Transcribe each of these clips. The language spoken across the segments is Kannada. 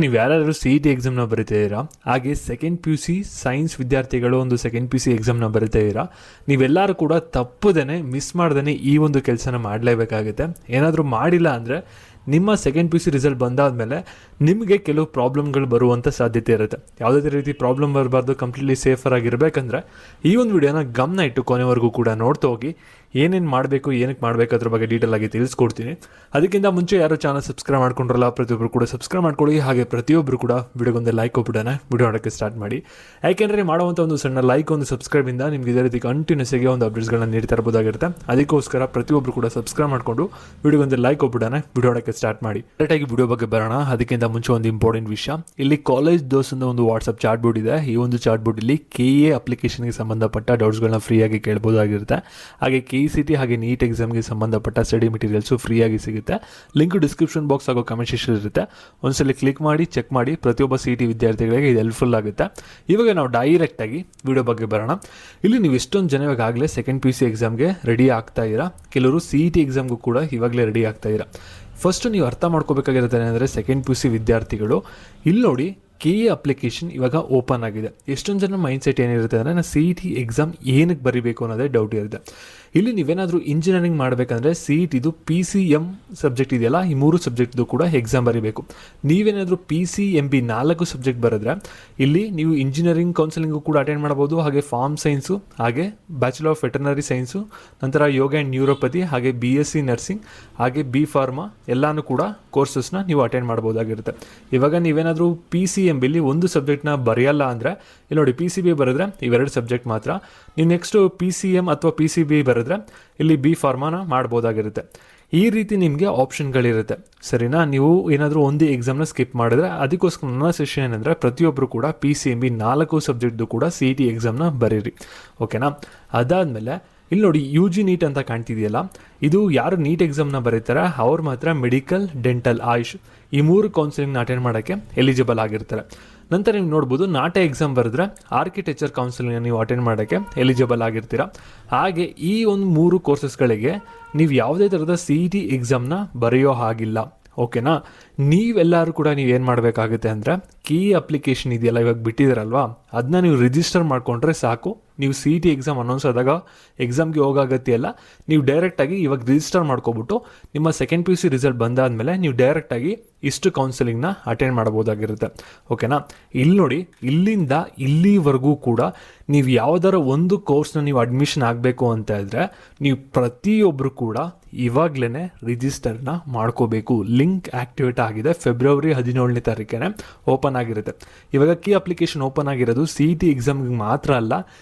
ನೀವು ಯಾರ್ಯಾರು CET ಎಕ್ಸಾಮ್ನ ಬರಿತಾ ಇದ್ದೀರಾ, ಹಾಗೆ ಸೆಕೆಂಡ್ PUC ಸೈನ್ಸ್ ವಿದ್ಯಾರ್ಥಿಗಳು ಒಂದು ಸೆಕೆಂಡ್ PUC ಎಕ್ಸಾಮ್ನ ಬರಿತಾ ಇದ್ದೀರಾ, ನೀವೆಲ್ಲರೂ ಕೂಡ ತಪ್ಪದೇ ಮಿಸ್ ಮಾಡ್ದೇ ಈ ಒಂದು ಕೆಲಸನ ಮಾಡಲೇಬೇಕಾಗುತ್ತೆ. ಏನಾದರೂ ಮಾಡಿಲ್ಲ ಅಂದರೆ ನಿಮ್ಮ ಸೆಕೆಂಡ್ PUC ರಿಸಲ್ಟ್ ಬಂದಾದಮೇಲೆ ನಿಮಗೆ ಕೆಲವು ಪ್ರಾಬ್ಲಮ್ಗಳು ಬರುವಂಥ ಸಾಧ್ಯತೆ ಇರುತ್ತೆ. ಯಾವುದೇ ರೀತಿ ಪ್ರಾಬ್ಲಮ್ ಬರಬಾರ್ದು, ಕಂಪ್ಲೀಟ್ಲಿ ಸೇಫರಾಗಿರಬೇಕಂದ್ರೆ ಈ ಒಂದು ವಿಡಿಯೋನ ಗಮನ ಇಟ್ಟು ಕೊನೆವರೆಗೂ ಕೂಡ ನೋಡ್ತಾ ಹೋಗಿ. ಏನೇನು ಮಾಡಬೇಕು, ಏನಕ್ಕೆ ಮಾಡಬೇಕು ಅದ್ರ ಬಗ್ಗೆ ಡೀಟೇಲ್ ಆಗಿ ತಿಳಿಸ್ಕೊಡ್ತೀನಿ. ಅದಕ್ಕಿಂತ ಮುಂಚೆ ಯಾರು ಚಾನಲ್ ಸಬ್ಸ್ಕ್ರೈಬ್ ಮಾಡ್ಕೊಂಡ್ರಲ್ಲ, ಪ್ರತಿಯೊಬ್ಬರು ಕೂಡ ಸಬ್ಸ್ಕ್ರೈಬ್ ಮಾಡ್ಕೊಳ್ಳಿ. ಹಾಗೆ ಪ್ರತಿಯೊಬ್ಬರು ಕೂಡ ವಿಡಿಯೋಗೊಂದು ಲೈಕ್ ಕೊಟ್ಬಿಡೋಣ, ವಿಡಿಯೋ ಮಾಡೋಕ್ಕೆ ಸ್ಟಾರ್ಟ್ ಮಾಡಿ. ಯಾಕೆಂದರೆ ಮಾಡುವಂಥ ಒಂದು ಸಣ್ಣ ಲೈಕ್, ಒಂದು ಸಬ್ಸ್ಕ್ರೈಬಿಂದ ನಿಮ್ಗೆ ಇದೇ ರೀತಿ ಕಂಟಿನ್ಯೂಸ್ ಆಗಿ ಒಂದು ಅಪ್ಡೇಟ್ಸ್ಗಳನ್ನ ನೀಡ್ತಾ ಇರ್ಬೋದಾಗಿರುತ್ತೆ. ಅದಕ್ಕೋಸ್ಕರ ಪ್ರತಿಯೊಬ್ಬರು ಕೂಡ ಸಬ್ಸ್ಕ್ರೈಬ್ ಮಾಡಿಕೊಂಡು ವಿಡಿಯೋಗೊಂದು ಲೈಕ್ ಕೊಟ್ಬಿಡೋಣ, ವಿಡಿಯೋ ಮಾಡೋಕ್ಕೆ ಸ್ಟಾರ್ಟ್ ಮಾಡಿ. ಡೈರೆಕ್ಟಾಗಿ ವಿಡಿಯೋ ಬಗ್ಗೆ ಬರೋಣ. ಅದಕ್ಕಿಂತ ಮುಂಚೆ ಒಂದು ಇಂಪಾರ್ಟೆಂಟ್ ವಿಷಯ, ಇಲ್ಲಿ ಕಾಲೇಜ್ ದೋಸ್ ಅಂತ ಒಂದು ವಾಟ್ಸಪ್ ಚಾಟ್ ಬೋರ್ಡ್ ಇದೆ. ಈ ಒಂದು ಚಾಟ್ ಬೋರ್ಡಲ್ಲಿ KA ಅಪ್ಲಿಕೇಶನ್ಗೆ ಸಂಬಂಧಪಟ್ಟ ಡೌಟ್ಸ್ಗಳನ್ನ ಫ್ರೀಯಾಗಿ ಕೇಳ್ಬೋದಾಗಿರುತ್ತೆ. ಹಾಗೆ KCT ಹಾಗೆ ನೀಟ್ ಎಕ್ಸಾಮ್ಗೆ ಸಂಬಂಧಪಟ್ಟ ಸ್ಟಡಿ ಮೆಟೀರಿಯಲ್ಸು ಫ್ರೀಯಾಗಿ ಸಿಗುತ್ತೆ. ಲಿಂಕ್ ಡಿಸ್ಕ್ರಿಪ್ಷನ್ ಬಾಕ್ಸ್ ಹಾಗೂ ಕಮೆಂಟ್ ಸೆಕ್ಷನ್ ಇರುತ್ತೆ. ಒಂದ್ಸಲ ಕ್ಲಿಕ್ ಮಾಡಿ ಚೆಕ್ ಮಾಡಿ. ಪ್ರತಿಯೊಬ್ಬ CET ವಿದ್ಯಾರ್ಥಿಗಳಿಗೆ ಇದು ಹೆಲ್ಪ್ಫುಲ್ ಆಗುತ್ತೆ. ಇವಾಗ ನಾವು ಡೈರೆಕ್ಟಾಗಿ ವಿಡಿಯೋ ಬಗ್ಗೆ ಬರೋಣ. ಇಲ್ಲಿ ನೀವು ಎಷ್ಟೊಂದು ಜನ ಇವಾಗಲೇ ಸೆಕೆಂಡ್ PUC ಎಕ್ಸಾಮ್ಗೆ ರೆಡಿ ಆಗ್ತಾ ಇದ್ದೀರಾ, ಕೆಲವರು CET ಎಕ್ಸಾಮ್ಗೂ ಕೂಡ ಇವಾಗಲೇ ರೆಡಿ ಆಗ್ತಾ ಇದ್ದೀರಾ. ಫಸ್ಟು ನೀವು ಅರ್ಥ ಮಾಡ್ಕೋಬೇಕಾಗಿರುತ್ತೆ ಅಂದರೆ ಸೆಕೆಂಡ್ PUC ವಿದ್ಯಾರ್ಥಿಗಳು ಇಲ್ಲಿ ನೋಡಿ, KA ಅಪ್ಲಿಕೇಶನ್ ಇವಾಗ ಓಪನ್ ಆಗಿದೆ. ಎಷ್ಟೊಂದು ಜನ ಮೈಂಡ್ಸೆಟ್ ಏನಿರುತ್ತೆ ಅಂದರೆ ನಾನು CET ಎಕ್ಸಾಮ್ ಏನಕ್ಕೆ ಬರೀಬೇಕು ಅನ್ನೋದೇ ಡೌಟ್ ಇರುತ್ತೆ. ಇಲ್ಲಿ ನೀವೇನಾದರೂ ಇಂಜಿನಿಯರಿಂಗ್ ಮಾಡಬೇಕಂದ್ರೆ CETದು PCM ಸಬ್ಜೆಕ್ಟ್ ಇದೆಯಲ್ಲ, ಈ 3 ಸಬ್ಜೆಕ್ಟ್ದು ಕೂಡ ಎಕ್ಸಾಮ್ ಬರೀಬೇಕು. ನೀವೇನಾದರೂ PCMB 4 ಸಬ್ಜೆಕ್ಟ್ ಬರೆದ್ರೆ ಇಲ್ಲಿ ನೀವು ಇಂಜಿನಿಯರಿಂಗ್ ಕೌನ್ಸಿಲಿಂಗು ಕೂಡ ಅಟೆಂಡ್ ಮಾಡ್ಬೋದು. ಹಾಗೆ ಫಾರ್ಮ್ ಸೈನ್ಸು, ಹಾಗೆ ಬ್ಯಾಚುಲರ್ ಆಫ್ ವೆಟರ್ನರಿ ಸೈನ್ಸು, ನಂತರ ಯೋಗ ಆ್ಯಂಡ್ ನ್ಯೂರೋಪತಿ, ಹಾಗೆ BSc ನರ್ಸಿಂಗ್, ಹಾಗೆ B ಫಾರ್ಮಾ ಎಲ್ಲನೂ ಕೂಡ ಕೋರ್ಸಸ್ನ ನೀವು ಅಟೆಂಡ್ ಮಾಡ್ಬೋದಾಗಿರುತ್ತೆ. ಇವಾಗ ನೀವೇನಾದರೂ PCMBಲಿ ಒಂದು ಸಬ್ಜೆಕ್ಟ್ನ ಬರೆಯಲ್ಲ ಅಂದರೆ ಇಲ್ಲಿ ನೋಡಿ, PCB ಬರೆದ್ರೆ ಇವೆರಡು ಸಬ್ಜೆಕ್ಟ್ ಮಾತ್ರ. ನೀವು ನೆಕ್ಸ್ಟು PCM ಅಥವಾ PCB ಬರೆದ್ರೆ ಇಲ್ಲಿ B ಫಾರ್ಮಾನ ಮಾಡ್ಬೋದಾಗಿರುತ್ತೆ. ಈ ರೀತಿ ನಿಮಗೆ ಆಪ್ಷನ್ಗಳಿರುತ್ತೆ, ಸರಿನಾ? ನೀವು ಏನಾದರೂ ಒಂದು ಎಕ್ಸಾಮ್ನ ಸ್ಕಿಪ್ ಮಾಡಿದ್ರೆ ಅದಕ್ಕೋಸ್ಕರ ನನ್ನ ಸೆಷನ್ ಏನಂದರೆ ಪ್ರತಿಯೊಬ್ಬರು ಕೂಡ PCMB 4 ಸಬ್ಜೆಕ್ಟ್ದು ಕೂಡ CET ಎಕ್ಸಾಮ್ನ ಬರೀರಿ, ಓಕೆನಾ? ಅದಾದಮೇಲೆ ಇಲ್ಲಿ ನೋಡಿ, UG ನೀಟ್ ಅಂತ ಕಾಣ್ತಿದೆಯಲ್ಲ, ಇದು ಯಾರು ನೀಟ್ ಎಕ್ಸಾಮ್ನ ಬರೀತಾರೆ ಅವ್ರು ಮಾತ್ರ ಮೆಡಿಕಲ್, ಡೆಂಟಲ್, ಆಯುಷ್ ಈ 3 ಕೌನ್ಸಿಲಿಂಗ್ನ ಅಟೆಂಡ್ ಮಾಡೋಕ್ಕೆ ಎಲಿಜಿಬಲ್ ಆಗಿರ್ತಾರೆ. ನಂತರ ನೀವು ನೋಡ್ಬೋದು, ನಾಟೆ ಎಕ್ಸಾಮ್ ಬರೆದ್ರೆ ಆರ್ಕಿಟೆಕ್ಚರ್ ಕೌನ್ಸಿಲಿಂಗ್ನ ನೀವು ಅಟೆಂಡ್ ಮಾಡೋಕ್ಕೆ ಎಲಿಜಿಬಲ್ ಆಗಿರ್ತೀರ. ಹಾಗೆ ಈ ಒಂದು 3 ಕೋರ್ಸಸ್ಗಳಿಗೆ ನೀವು ಯಾವುದೇ ಥರದ CET ಎಕ್ಸಾಮ್ನ ಬರೆಯೋ ಹಾಗಿಲ್ಲ, ಓಕೆನಾ? ನೀವೆಲ್ಲರೂ ಕೂಡ ನೀವೇನು ಮಾಡಬೇಕಾಗುತ್ತೆ ಅಂದರೆ KA ಅಪ್ಲಿಕೇಶನ್ ಇದೆಯಲ್ಲ, ಇವಾಗ ಬಿಟ್ಟಿದ್ದೀರಲ್ವಾ, ಅದನ್ನ ನೀವು ರಿಜಿಸ್ಟರ್ ಮಾಡಿಕೊಂಡ್ರೆ ಸಾಕು. ನೀವು CET ಎಕ್ಸಾಮ್ ಅನೌನ್ಸ್ ಆದಾಗ ಎಕ್ಸಾಮ್ಗೆ ಹೋಗಾಗತ್ತೆಯಲ್ಲ, ನೀವು ಡೈರೆಕ್ಟಾಗಿ ಇವಾಗ ರಿಜಿಸ್ಟರ್ ಮಾಡ್ಕೊಬಿಟ್ಟು ನಿಮ್ಮ ಸೆಕೆಂಡ್ PUC ರಿಸಲ್ಟ್ ಬಂದಾದಮೇಲೆ ನೀವು ಡೈರೆಕ್ಟಾಗಿ ಇಷ್ಟು ಕೌನ್ಸಿಲಿಂಗ್ನ ಅಟೆಂಡ್ ಮಾಡ್ಬೋದಾಗಿರುತ್ತೆ, ಓಕೆನಾ? ಇಲ್ಲಿ ನೋಡಿ, ಇಲ್ಲಿಂದ ಇಲ್ಲಿವರೆಗೂ ಕೂಡ ನೀವು ಯಾವುದಾರ ಒಂದು ಕೋರ್ಸ್ನ ನೀವು ಅಡ್ಮಿಷನ್ ಆಗಬೇಕು ಅಂತ ಇದ್ದರೆ ನೀವು ಪ್ರತಿಯೊಬ್ಬರು ಕೂಡ ಇವಾಗಲೇ ರಿಜಿಸ್ಟರ್ನ ಮಾಡ್ಕೋಬೇಕು. ಲಿಂಕ್ ಆ್ಯಕ್ಟಿವೇಟ್ ಆಗಿದೆ, ಫೆಬ್ರವರಿ 17ನೇ ತಾರೀಕಿಗೆ ಓಪನ್ ಆಗಿರುತ್ತೆ. ಇವಾಗ ಕೀ ಅಪ್ಲಿಕೇಶನ್ ಓಪನ್ ಆಗಿರೋದು CET ಎಕ್ಸಾಮ್ಗೆ ಮಾತ್ರ ಅಲ್ಲ,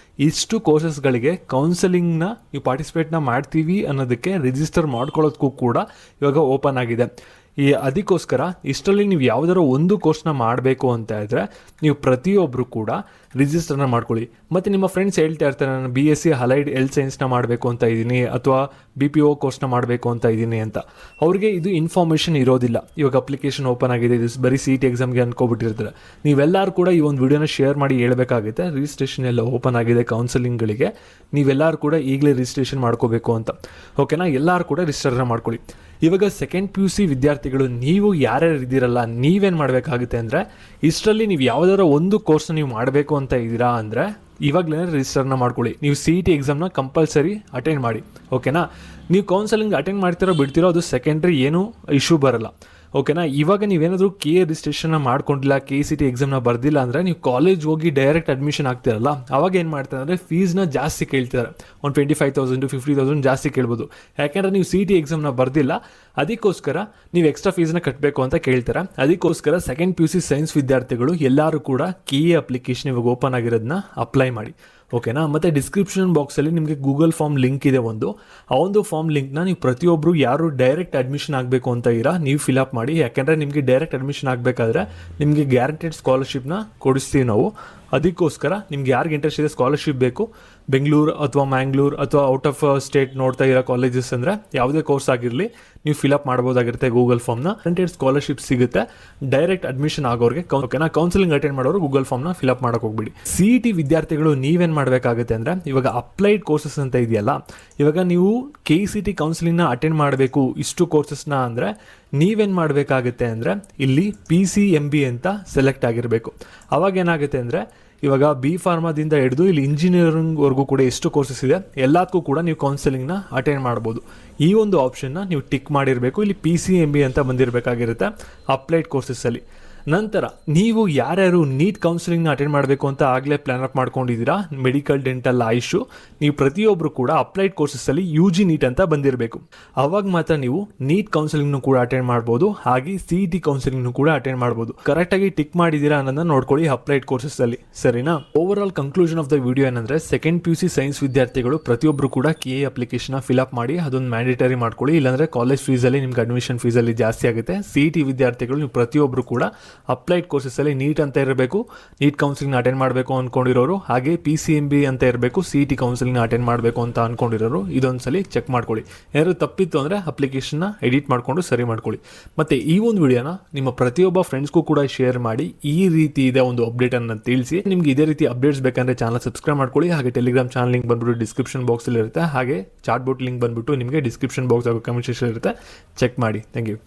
ಇಷ್ಟು ಕೋರ್ಸಸ್ಗಳಿಗೆ ಕೌನ್ಸಲಿಂಗ್ನ ನೀವು ಪಾರ್ಟಿಸಿಪೇಟ್ನ ಮಾಡ್ತೀವಿ ಅನ್ನೋದಕ್ಕೆ ರಿಜಿಸ್ಟರ್ ಮಾಡ್ಕೊಳ್ಳೋದಕ್ಕೂ ಕೂಡ ಇವಾಗ ಓಪನ್ ಆಗಿದೆ. ಅದಕ್ಕೋಸ್ಕರ ಇಷ್ಟರಲ್ಲಿ ನೀವು ಯಾವುದಾದ್ರು ಒಂದು ಕೋರ್ಸ್ನ ಮಾಡಬೇಕು ಅಂತ ಇದ್ದರೆ ನೀವು ಪ್ರತಿಯೊಬ್ಬರು ಕೂಡ ರಿಜಿಸ್ಟರ್ನ ಮಾಡ್ಕೊಳ್ಳಿ. ಮತ್ತು ನಿಮ್ಮ ಫ್ರೆಂಡ್ಸ್ ಹೇಳ್ತಾ ಇರ್ತಾರೆ, ನಾನು BSc ಅಲೈಡ್ ಹೆಲ್ತ್ ಸೈನ್ಸ್ನ ಮಾಡಬೇಕು ಅಂತ ಇದ್ದೀನಿ ಅಥವಾ BPO ಕೋರ್ಸ್ನ ಮಾಡಬೇಕು ಅಂತ ಇದ್ದೀನಿ ಅಂತ. ಅವ್ರಿಗೆ ಇದು ಇನ್ಫಾರ್ಮೇಷನ್ ಇರೋದಿಲ್ಲ. ಇವಾಗ ಅಪ್ಲಿಕೇಶನ್ ಓಪನ್ ಆಗಿದೆ, ಇದು ಬರೀ CET ಎಕ್ಸಾಮ್ಗೆ ಅಂದ್ಕೊಬಿಟ್ಟಿರ್ತಾರೆ. ನೀವೆಲ್ಲರೂ ಕೂಡ ಈ ಒಂದು ವಿಡಿಯೋನ ಶೇರ್ ಮಾಡಿ ಹೇಳಬೇಕಾಗುತ್ತೆ, ರಿಜಿಸ್ಟ್ರೇಷನ್ ಎಲ್ಲ ಓಪನ್ ಆಗಿದೆ ಕೌನ್ಸಿಲಿಂಗ್ಗಳಿಗೆ, ನೀವೆಲ್ಲರೂ ಕೂಡ ಈಗಲೇ ರಿಜಿಸ್ಟ್ರೇಷನ್ ಮಾಡ್ಕೋಬೇಕು ಅಂತ, ಓಕೆನಾ? ಎಲ್ಲರೂ ಕೂಡ ರಿಜಿಸ್ಟರ್ನ ಮಾಡ್ಕೊಳ್ಳಿ. ಇವಾಗ ಸೆಕೆಂಡ್ PUC ವಿದ್ಯಾರ್ಥಿಗಳು ನೀವು ಯಾರ್ಯಾರು ಇದ್ದೀರಲ್ಲ, ನೀವೇನು ಮಾಡಬೇಕಾಗುತ್ತೆ ಅಂದರೆ ಇಷ್ಟರಲ್ಲಿ ನೀವು ಯಾವುದಾದ್ರು ಒಂದು ಕೋರ್ಸ್ನ ನೀವು ಮಾಡಬೇಕು ಅಂತ ಇದ್ದೀರಾ ಅಂದರೆ ಇವಾಗಲೇ ರಿಜಿಸ್ಟರ್ನ ಮಾಡ್ಕೊಳ್ಳಿ. ನೀವು CET ಎಕ್ಸಾಮ್ನ ಕಂಪಲ್ಸರಿ ಅಟೆಂಡ್ ಮಾಡಿ, ಓಕೆನಾ? ನೀವು ಕೌನ್ಸಲಿಂಗ್ ಅಟೆಂಡ್ ಮಾಡ್ತಿರೋ ಬಿಡ್ತಿರೋ ಅದು ಸೆಕೆಂಡ್ರಿ, ಏನೂ ಇಶ್ಯೂ ಬರಲ್ಲ, ಓಕೆನಾ? ಇವಾಗ ನೀವೇನಾದರೂ KA ರಿಜಿಸ್ಟ್ರೇಷನ್ನ ಮಾಡ್ಕೊಂಡಿಲ್ಲ, KCT ಎಕ್ಸಾಮ್ನ ಬರ್ದಿಲ್ಲ ಅಂದರೆ ನೀವು ಕಾಲೇಜ್ ಹೋಗಿ ಡೈರೆಕ್ಟ್ ಅಡ್ಮಿಷನ್ ಆಗ್ತಿರಲ್ಲ, ಅವಾಗ ಏನು ಮಾಡ್ತಾರೆ ಅಂದರೆ ಫೀಸ್ನ ಜಾಸ್ತಿ ಕೇಳ್ತಿದ್ದಾರೆ. ಒಂದು 25,000 to 50,000 ಜಾಸ್ತಿ ಕೇಳ್ಬೋದು. ಯಾಕೆಂದರೆ ನೀವು CET ಎಕ್ಸಾಮ್ನ ಬರ್ದಿಲ್ಲ, ಅದಕ್ಕೋಸ್ಕರ ನೀವು ಎಕ್ಸ್ಟ್ರಾ ಫೀಸ್ನ ಕಟ್ಟಬೇಕು ಅಂತ ಕೇಳ್ತಾರೆ. ಅದಕ್ಕೋಸ್ಕರ ಸೆಕೆಂಡ್ PUC ಸೈನ್ಸ್ ವಿದ್ಯಾರ್ಥಿಗಳು ಎಲ್ಲರೂ ಕೂಡ KA ಅಪ್ಲಿಕೇಶನ್ ಇವಾಗ ಓಪನ್ ಆಗಿರೋದನ್ನ ಅಪ್ಲೈ ಮಾಡಿ, ಓಕೆನಾ? ಮತ್ತು ಡಿಸ್ಕ್ರಿಪ್ಷನ್ ಬಾಕ್ಸಲ್ಲಿ ನಿಮಗೆ ಗೂಗಲ್ ಫಾರ್ಮ್ ಲಿಂಕ್ ಇದೆ ಆ ಒಂದು ಫಾರ್ಮ್ ಲಿಂಕ್ನ ನೀವು ಪ್ರತಿಯೊಬ್ಬರು ಯಾರು ಡೈರೆಕ್ಟ್ ಅಡ್ಮಿಷನ್ ಆಗಬೇಕು ಅಂತ ಇರಾ ನೀವು ಫಿಲಪ್ ಮಾಡಿ. ಯಾಕೆಂದರೆ ನಿಮಗೆ ಡೈರೆಕ್ಟ್ ಅಡ್ಮಿಷನ್ ಆಗಬೇಕಾದ್ರೆ ನಿಮಗೆ ಗ್ಯಾರಂಟೆಡ್ ಸ್ಕಾಲರ್ಶಿಪ್ನ ಕೊಡಿಸ್ತೀವಿ ನಾವು, ಅದಕ್ಕೋಸ್ಕರ ನಿಮ್ಗೆ ಯಾರಿಗೆ ಇಂಟ್ರೆಸ್ಟ್ ಇದೆ ಸ್ಕಾಲರ್ಶಿಪ್ ಬೇಕು, ಬೆಂಗಳೂರು ಅಥವಾ ಮ್ಯಾಂಗ್ಳೂರು ಅಥವಾ ಔಟ್ ಆಫ್ ಸ್ಟೇಟ್ ನೋಡ್ತಾ ಇರೋ ಕಾಲೇಜಸ್ ಅಂದರೆ ಯಾವುದೇ ಕೋರ್ಸ್ ಆಗಿರಲಿ ನೀವು ಫಿಲಪ್ ಮಾಡ್ಬೋದಾಗಿರುತ್ತೆ ಗೂಗಲ್ ಫಾರ್ಮ್ನ. ಗ್ಯಾರಂಟೆಡ್ ಸ್ಕಾಲರ್ಶಿಪ್ ಸಿಗುತ್ತೆ ಡೈರೆಕ್ಟ್ ಅಡ್ಮಿಷನ್ ಆಗೋರಿಗೆ. ಓಕೆನಾ, ಕೌನ್ಸಿಲಿಂಗ್ ಅಟೆಂಡ್ ಮಾಡೋರು ಗೂಗಲ್ ಫಾರ್ಮ್ನ ಫಿಲಪ್ ಮಾಡೋಕೆ ಹೋಗ್ಬಿಡಿ. CET ವಿದ್ಯಾರ್ಥಿಗಳು ನೀವೇನು ಮಾಡಬೇಕಾಗುತ್ತೆ ಅಂದರೆ, ಇವಾಗ ಅಪ್ಲೈಡ್ ಕೋರ್ಸಸ್ ಅಂತ ಇದೆಯಲ್ಲ, ಇವಾಗ ನೀವು KCET ಕೌನ್ಸಿಲಿಂಗ್ನ ಅಟೆಂಡ್ ಮಾಡಬೇಕು ಇಷ್ಟು ಕೋರ್ಸಸ್ನ ಅಂದರೆ ನೀವೇನು ಮಾಡಬೇಕಾಗುತ್ತೆ ಅಂದರೆ ಇಲ್ಲಿ PCMB ಅಂತ ಸೆಲೆಕ್ಟ್ ಆಗಿರಬೇಕು. ಅವಾಗ ಏನಾಗುತ್ತೆ ಅಂದರೆ, ಇವಾಗ B ಫಾರ್ಮಾದಿಂದ ಹಿಡಿದು ಇಲ್ಲಿ ಇಂಜಿನಿಯರಿಂಗ್ವರೆಗೂ ಕೂಡ ಎಷ್ಟು ಕೋರ್ಸಸ್ ಇದೆ ಎಲ್ಲದಕ್ಕೂ ಕೂಡ ನೀವು ಕೌನ್ಸಿಲಿಂಗ್ನ ಅಟೆಂಡ್ ಮಾಡ್ಬೋದು. ಈ ಒಂದು ಆಪ್ಷನ್ನ ನೀವು ಟಿಕ್ ಮಾಡಿರಬೇಕು. ಇಲ್ಲಿ PCMB ಅಂತ ಬಂದಿರಬೇಕಾಗಿರುತ್ತೆ ಅಪ್ಲೈಡ್ ಕೋರ್ಸಸ್ಸಲ್ಲಿ. ನಂತರ ನೀವು ಯಾರ್ಯಾರು ನೀಟ್ ಕೌನ್ಸಿಲಿಂಗ್ನ ಅಟೆಂಡ್ ಮಾಡಬೇಕು ಅಂತ ಆಗಲೇ ಪ್ಲಾನ್ ಅಪ್ ಮಾಡ್ಕೊಂಡಿದ್ದೀರಾ, ಮೆಡಿಕಲ್, ಡೆಂಟಲ್, ಆಯುಷು, ನೀವು ಪ್ರತಿಯೊಬ್ಬರು ಕೂಡ ಅಪ್ಲೈಡ್ ಕೋರ್ಸಸ್ಸಲ್ಲಿ UG ನೀಟ್ ಅಂತ ಬಂದಿರಬೇಕು. ಅವಾಗ ಮಾತ್ರ ನೀವು ನೀಟ್ ಕೌನ್ಸಿಲಿಂಗ್ನು ಕೂಡ ಅಟೆಂಡ್ ಮಾಡ್ಬೋದು, ಹಾಗೆ CET ಕೌನ್ಸಿಲಿಂಗ್ನು ಕೂಡ ಅಟೆಂಡ್ ಮಾಡ್ಬೋದು. ಕರೆಕ್ಟಾಗಿ ಟಿಕ್ ಮಾಡಿದ್ದೀರಾ ಅನ್ನೋದನ್ನ ನೋಡ್ಕೊಳ್ಳಿ ಅಪ್ಲೈಡ್ ಕೋರ್ಸಸ್ಸಲ್ಲಿ, ಸರಿನಾ? Over all conclusion of the video ಏನಂದರೆ, ಸೆಕೆಂಡ್ PUC ಸೈನ್ಸ್ ವಿದ್ಯಾರ್ಥಿಗಳು ಪ್ರತಿಯೊಬ್ಬರು ಕೂಡ KA ಅಪ್ಲಿಕೇಶನ್ ಫಿಲಪ್ ಮಾಡಿ ಅದೊಂದು ಮ್ಯಾಂಡೇಟರಿ ಮಾಡ್ಕೊಳ್ಳಿ, ಇಲ್ಲಾಂದರೆ ಕಾಲೇಜ್ ಫೀಸಲ್ಲಿ ನಿಮ್ಗೆ ಅಡ್ಮಿಷನ್ ಫೀಸಲ್ಲಿ ಜಾಸ್ತಿ ಆಗುತ್ತೆ. CET ವಿದ್ಯಾರ್ಥಿಗಳು ನೀವು ಪ್ರತಿಯೊಬ್ಬರು ಕೂಡ ಅಪ್ಲೈಡ್ ಕೋರ್ಸಸ್ಸಲ್ಲಿ ನೀಟ್ ಅಂತ ಇರಬೇಕು, ನೀಟ್ ಕೌನ್ಸಿಲಿಂಗ್ನ ಅಟೆಂಡ್ ಮಾಡಬೇಕು ಅಂದ್ಕೊಂಡಿರೋರು, ಹಾಗೆ PCMB ಅಂತ ಇರಬೇಕು, CET ಕೌನ್ಸಿಲಿಂಗ್ನ ಅಟೆಂಡ್ ಮಾಡಬೇಕು ಅಂತ ಅಂದ್ಕೊಂಡಿರೋರು ಇದೊಂದ್ಸಲಿ ಚೆಕ್ ಮಾಡ್ಕೊಳ್ಳಿ. ಏನಾದ್ರು ತಪ್ಪಿತ್ತು ಅಂದರೆ ಅಪ್ಲಿಕೇಶನ್ನ ಎಡಿಟ್ ಮಾಡಿಕೊಂಡು ಸರಿ ಮಾಡ್ಕೊಳ್ಳಿ. ಮತ್ತು ಈ ಒಂದು ವಿಡಿಯೋನ ನಿಮ್ಮ ಪ್ರತಿಯೊಬ್ಬ ಫ್ರೆಂಡ್ಸ್ಗೂ ಕೂಡ ಶೇರ್ ಮಾಡಿ. ಈ ರೀತಿ ಇದೆ ಒಂದು ಅಪ್ಡೇಟನ್ನು ತಿಳಿಸಿ. ನಿಮ್ಗೆ ಇದೇ ರೀತಿ ಅಪ್ಡೇಟ್ಸ್ ಬೇಕಂದರೆ ಚಾನಲ್ ಸಬ್ಸ್ಕ್ರೈಬ್ ಮಾಡ್ಕೊಳ್ಳಿ. ಹಾಗೆ ಟೆಲಿಗ್ರಾಮ್ ಚಾನಲ್ ಲಿಂಕ್ ಬಂದ್ಬಿಟ್ಟು ಡಿಸ್ಕ್ರಿಪ್ಷನ್ ಬಾಕ್ಸಲ್ಲಿ ಇರುತ್ತೆ, ಹಾಗೆ ಚಾಟ್ ಬೋಟ್ ಲಿಂಕ್ ಬಂದ್ಬಿಟ್ಟು ನಿಮಗೆ ಡಿಸ್ಕ್ರಿಪ್ಷನ್ ಬಾಕ್ಸ್ ಹಾಗೂ ಕಮೆಂಟ್ ಸೆಕ್ಷನ್ ಇರುತ್ತೆ, ಚೆಕ್ ಮಾಡಿ. Thank you.